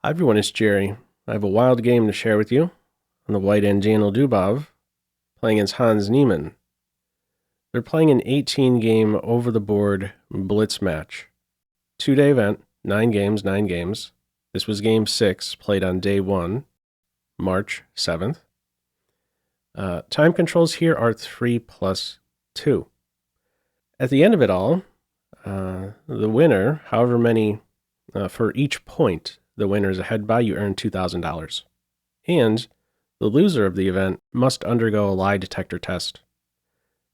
Hi everyone, it's Jerry. I have a wild game to share with you on the white end Danill Dubov playing against Hans Niemann. They're playing an 18-game over-the-board blitz match. 2-day event, 9 games. This was game 6, played on day 1, March 7th. Time controls here are 3+2. At the end of it all, the winner, however many, for each point the winner is ahead by, you earn $2,000. And the loser of the event must undergo a lie detector test.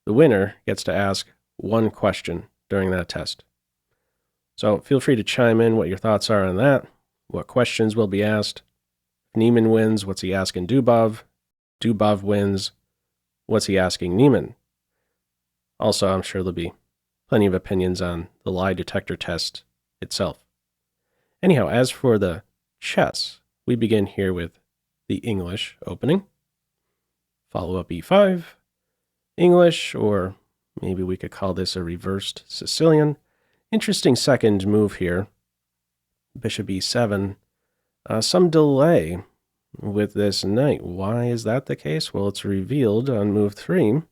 The winner gets to ask one question during that test. So feel free to chime in what your thoughts are on that, what questions will be asked. If Niemann wins, what's he asking Dubov? Dubov wins, what's he asking Niemann? Also, I'm sure there'll be plenty of opinions on the lie detector test itself. Anyhow, as for the chess, we begin here with the English opening. Follow up e5, English, or maybe we could call this a reversed Sicilian. Interesting second move here. Bishop e7. Some delay with this knight. Why is that the case? Well, it's revealed on move 3.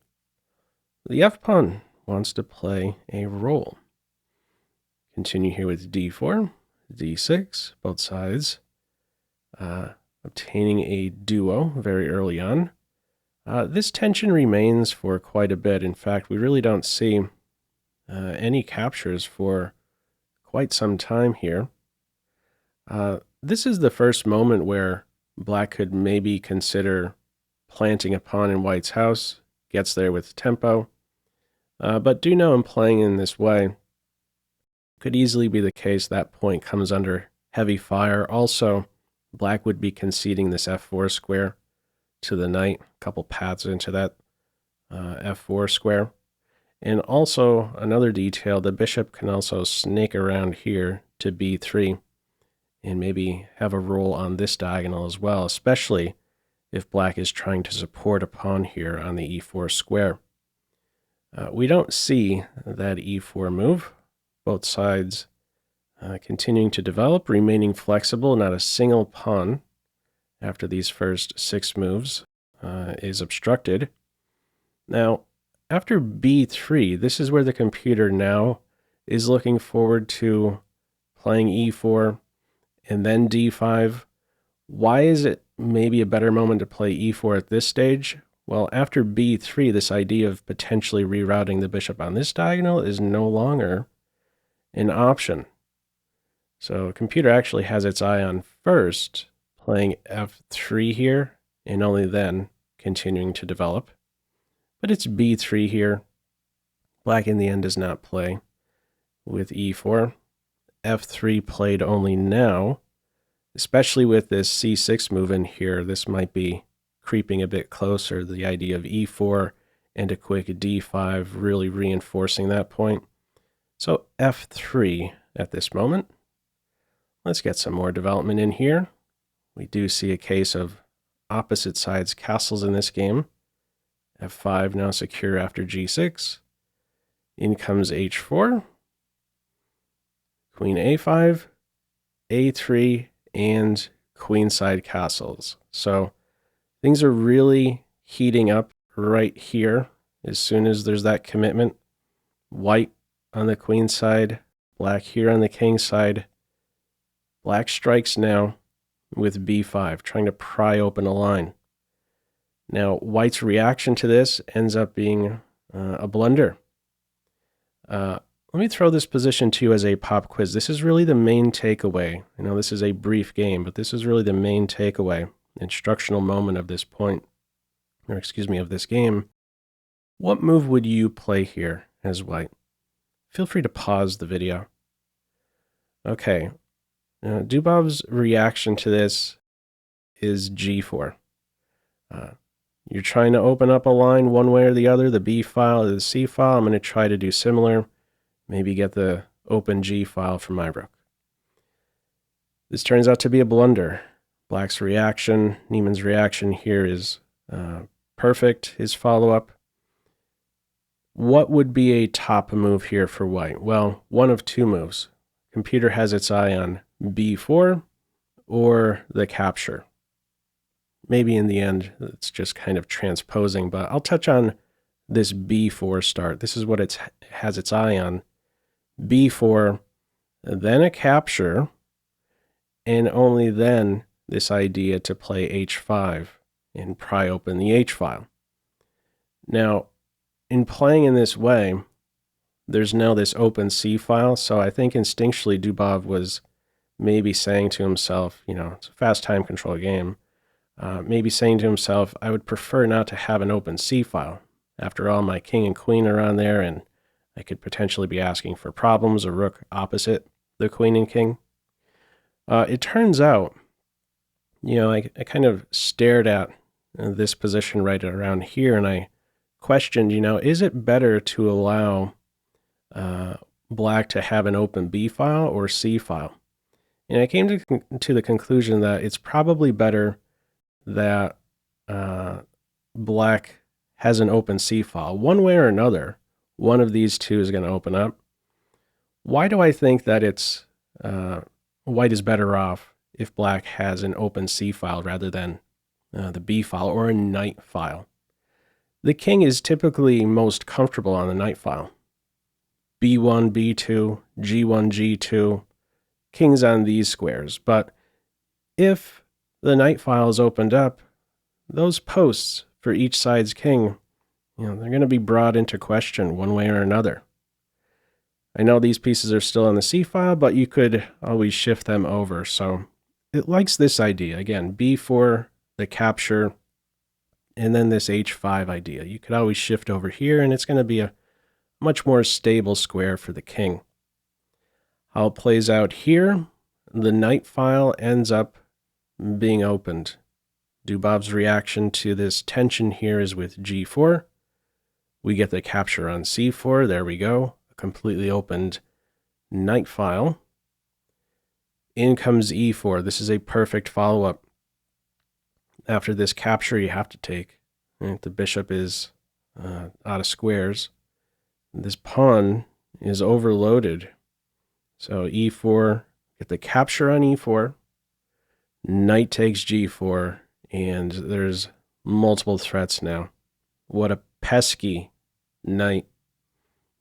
The f-pawn wants to play a role. Continue here with d4, d6, both sides obtaining a duo very early on. This tension remains for quite a bit. In fact, we really don't see any captures for quite some time here. This is the first moment where black could maybe consider planting a pawn in white's house, gets there with tempo. But do know in playing in this way, could easily be the case that point comes under heavy fire. Also, black would be conceding this f4 square to the knight, a couple paths into that f4 square. And also, another detail, the bishop can also snake around here to b3 and maybe have a role on this diagonal as well, especially if black is trying to support a pawn here on the e4 square. We don't see that e4 move. Both sides continuing to develop, remaining flexible. Not a single pawn after these first 6 moves is obstructed. Now, after b3, this is where the computer now is looking forward to playing e4 and then d5. Why is it maybe a better moment to play e4 at this stage? Well, after b3, this idea of potentially rerouting the bishop on this diagonal is no longer an option. So computer actually has its eye on first playing f3 here, and only then continuing to develop. But it's b3 here. Black in the end does not play with e4. f3 played only now, especially with this c6 move in here. This might be creeping a bit closer, the idea of e4 and a quick d5 really reinforcing that point. So f3 at this moment. Let's get some more development in here. We do see a case of opposite sides castles in this game. f5 now secure after g6. In comes h4. Queen a5, a3, and queenside castles. So things are really heating up right here as soon as there's that commitment. White on the queen side, black here on the king side. Black strikes now with b5, trying to pry open a line. Now, white's reaction to this ends up being a blunder. Let me throw this position to you as a pop quiz. This is really the main takeaway. I know this is a brief game, but this is really the main takeaway, instructional moment of this point, or excuse me, of this game. What move would you play here as white? Feel free to pause the video. Okay, Dubov's reaction to this is g4. You're trying to open up a line one way or the other, the b file or the c file. I'm going to try to do similar. Maybe get the open g file from my rook. This turns out to be a blunder. Black's reaction, Niemann's reaction here is perfect, his follow-up. What would be a top move here for white? Well, one of 2 moves. Computer has its eye on b4 or the capture. Maybe in the end, it's just kind of transposing, but I'll touch on this B4 start. This is what it has its eye on. B4, then a capture, and only then this idea to play H5 and pry open the H file. Now, in playing in this way, there's now this open C file, so I think instinctually Dubov was maybe saying to himself, you know, it's a fast time control game, maybe saying to himself, I would prefer not to have an open C file. After all, my king and queen are on there, and I could potentially be asking for problems, a rook opposite the queen and king. It turns out, you know, I kind of stared at this position right around here, and I questioned, you know, is it better to allow black to have an open B file or C file? And I came to the conclusion that it's probably better that black has an open C file. One way or another, one of these two is going to open up. Why do I think that it's white is better off if black has an open C file rather than the B file or a knight file? The king is typically most comfortable on the knight file. B1, B2, G1, G2, king's on these squares. But if the knight file is opened up, those posts for each side's king, you know, they're going to be brought into question one way or another. I know these pieces are still on the C file, but you could always shift them over. So it likes this idea. Again, B4, the capture, and then this H5 idea. You could always shift over here, and it's going to be a much more stable square for the king. How it plays out here, the knight file ends up being opened. Dubov's reaction to this tension here is with G4. We get the capture on C4. There we go. A completely opened knight file. In comes E4. This is a perfect follow-up. After this capture, you have to take. Right? The bishop is out of squares. This pawn is overloaded. So E4, get the capture on E4. Knight takes G4, and there's multiple threats now. What a pesky knight.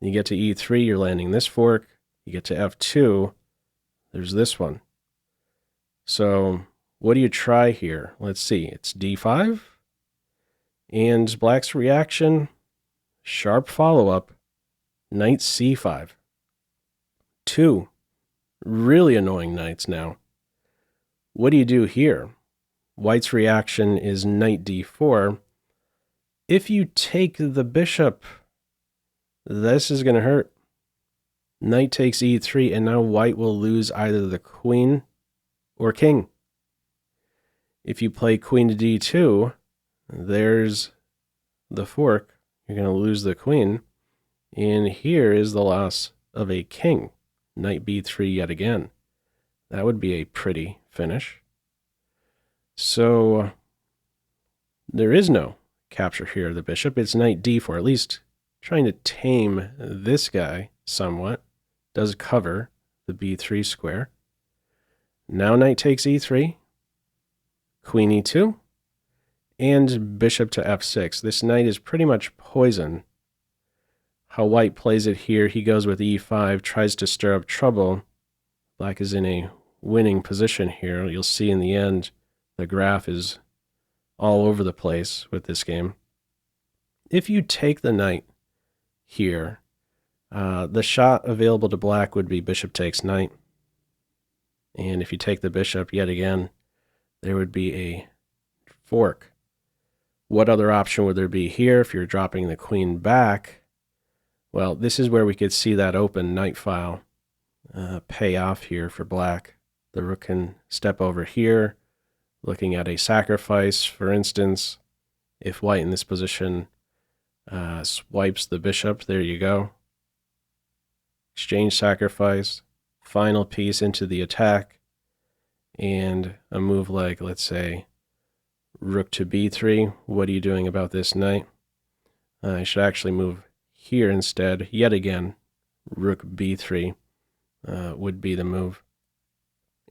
You get to E3, you're landing this fork. You get to F2, there's this one. So what do you try here? Let's see. It's D5. And black's reaction, sharp follow-up, knight C5. Two really annoying knights now. What do you do here? White's reaction is knight D4. If you take the bishop, this is going to hurt. Knight takes E3, and now white will lose either the queen or king. If you play queen to D2, there's the fork. You're going to lose the queen. And here is the loss of a king. Knight B3 yet again. That would be a pretty finish. So there is no capture here of the bishop. It's knight D4, at least trying to tame this guy somewhat. Does cover the B3 square. Now knight takes E3, queen E2, and bishop to F6. This knight is pretty much poison. How white plays it here, he goes with E5, tries to stir up trouble. Black is in a winning position here. You'll see in the end, the graph is all over the place with this game. If you take the knight here, the shot available to black would be bishop takes knight. And if you take the bishop yet again, there would be a fork. What other option would there be here if you're dropping the queen back? Well, this is where we could see that open knight file pay off here for black. The rook can step over here, looking at a sacrifice, for instance. If white in this position swipes the bishop, there you go. Exchange sacrifice, final piece into the attack, and a move like, let's say, rook to B3. What are you doing about this knight? I should actually move here instead. Yet again, rook B3 would be the move.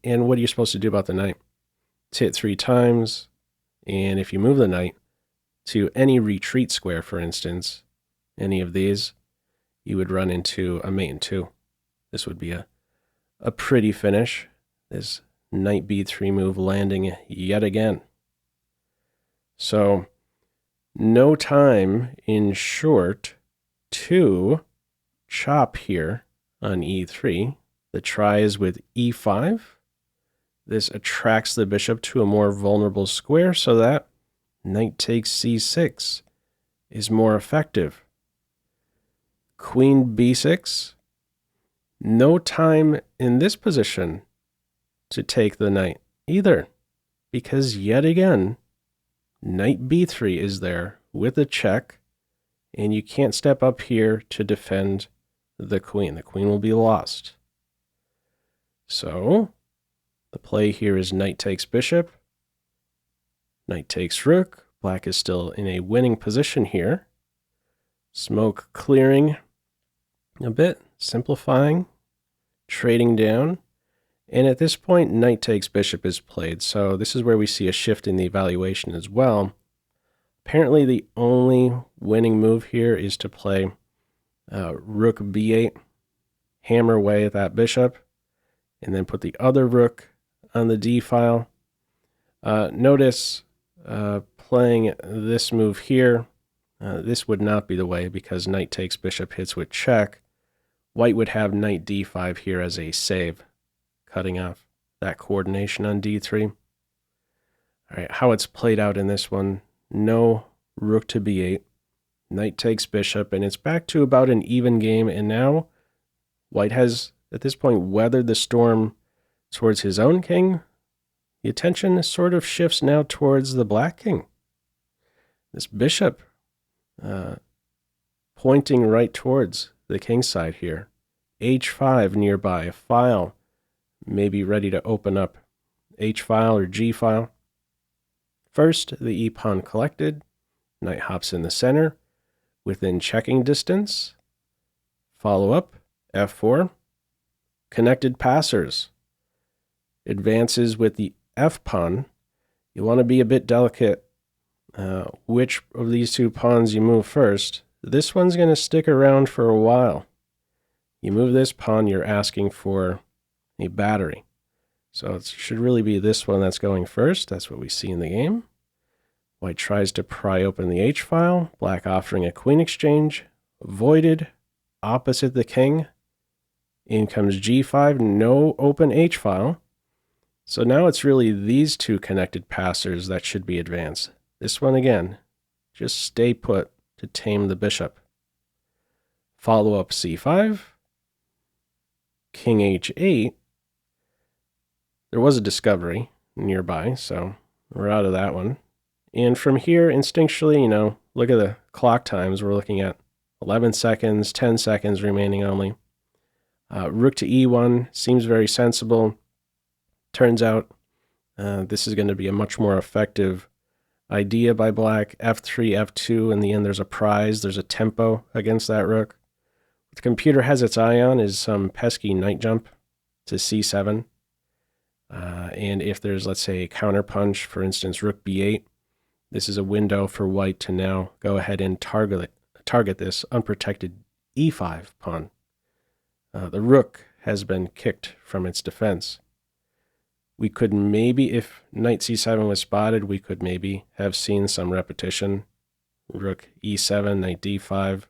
And what are you supposed to do about the knight? It's hit 3 times, and if you move the knight to any retreat square, for instance, any of these, you would run into a mate in 2. This would be a pretty finish. This knight b3 move landing yet again. So no time, in short, to chop here on e3. The try is with e5. This attracts the bishop to a more vulnerable square so that knight takes c6 is more effective. Queen b6. No time in this position to take the knight either, because yet again, knight b3 is there with a check, and you can't step up here to defend the queen. The queen will be lost. So the play here is knight takes bishop, knight takes rook. Black is still in a winning position here. Smoke clearing a bit, simplifying, trading down. And at this point, knight takes bishop is played. So this is where we see a shift in the evaluation as well. Apparently the only winning move here is to play rook b8, hammer away at that bishop, and then put the other rook on the d file. Notice playing this move here, this would not be the way because knight takes bishop hits with check. White would have knight d5 here as a save, cutting off that coordination on d3. All right, how it's played out in this one, no rook to b8, knight takes bishop, and it's back to about an even game, and now White has, at this point, weathered the storm towards his own king. The attention sort of shifts now towards the black king. This bishop pointing right towards the king side here. h5 nearby, a file may be ready to open up. H file or G file. First, the e pawn collected. Knight hops in the center within checking distance. Follow up, f4. Connected passers. Advances with the f pawn. You want to be a bit delicate which of these two pawns you move first. This one's going to stick around for a while. You move this pawn, you're asking for a battery. So it should really be this one that's going first. That's what we see in the game. White tries to pry open the h file. Black offering a queen exchange. Voided. Opposite the king. In comes g5. No open h file. So now it's really these two connected passers that should be advanced. This one again. Just stay put to tame the bishop. Follow up c5. King h8. There was a discovery nearby, so we're out of that one. And from here, instinctually, look at the clock times. We're looking at 11 seconds, 10 seconds remaining only. Rook to e1 seems very sensible. Turns out this is going to be a much more effective idea by black. f3, f2, in the end there's a prize, there's a tempo against that rook. What the computer has its eye on is some pesky knight jump to c7. And if there's, let's say, a counterpunch, for instance, rook b8, this is a window for white to now go ahead and target this unprotected e5 pawn. The rook has been kicked from its defense. We could maybe, if knight c7 was spotted, we could maybe have seen some repetition. Rook e7, knight d5,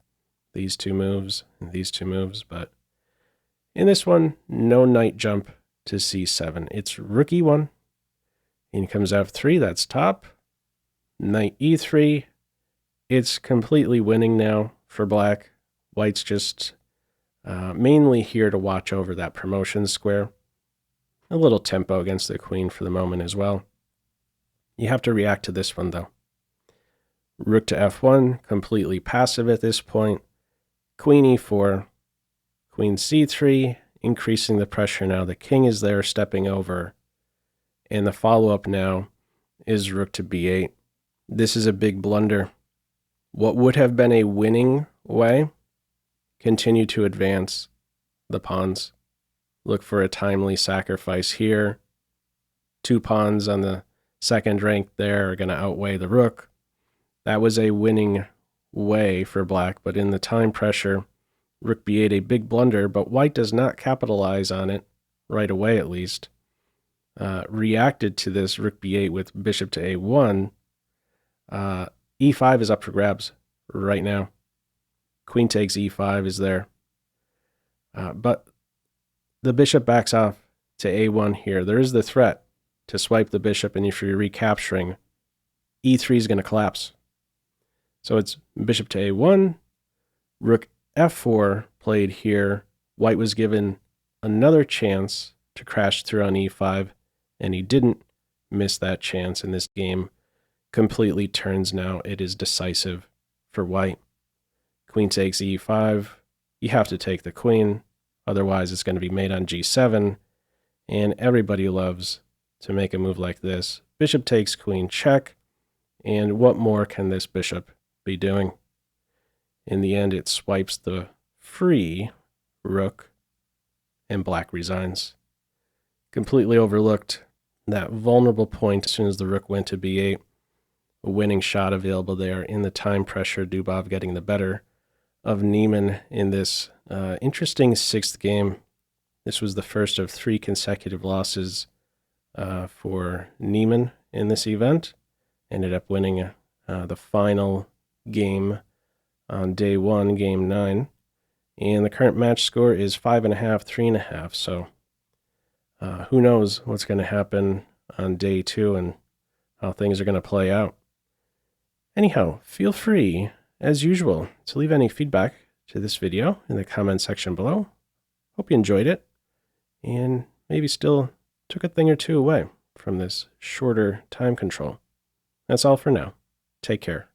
these two moves, and these two moves. But in this one, no knight jump to c7. It's rook e1. In comes f3, that's top. Knight e3. It's completely winning now for black. White's just mainly here to watch over that promotion square. A little tempo against the queen for the moment as well. You have to react to this one, though. Rook to f1, completely passive at this point. Queen e4, queen c3, increasing the pressure now. The king is there stepping over. And the follow-up now is rook to b8. This is a big blunder. What would have been a winning way, continue to advance the pawns. Look for a timely sacrifice here. Two pawns on the second rank there are going to outweigh the rook. That was a winning way for black, but in the time pressure, rook b8, a big blunder, but white does not capitalize on it right away at least. Reacted to this rook b8 with bishop to a1. e5 is up for grabs right now. Queen takes e5 is there. But the bishop backs off to a1 here. There is the threat to swipe the bishop, and if you're recapturing, e3 is going to collapse. So it's bishop to a1, rook f4 played here. White was given another chance to crash through on e5, and he didn't miss that chance, and this game completely turns now. It is decisive for white. Queen takes e5. You have to take the queen, otherwise it's going to be mate on g7, and everybody loves to make a move like this. Bishop takes queen check, and what more can this bishop be doing? In the end, it swipes the free rook, and black resigns. Completely overlooked that vulnerable point as soon as the rook went to b8. A winning shot available there in the time pressure. Dubov getting the better of Niemann in this interesting sixth game. This was the first of 3 consecutive losses for Niemann in this event. Ended up winning the final game on day 1, game 9. And the current match score is 5.5, 3.5. So who knows what's going to happen on day 2 and how things are going to play out. Anyhow, feel free, as usual, to leave any feedback to this video in the comment section below. Hope you enjoyed it, and maybe still took a thing or two away from this shorter time control. That's all for now. Take care.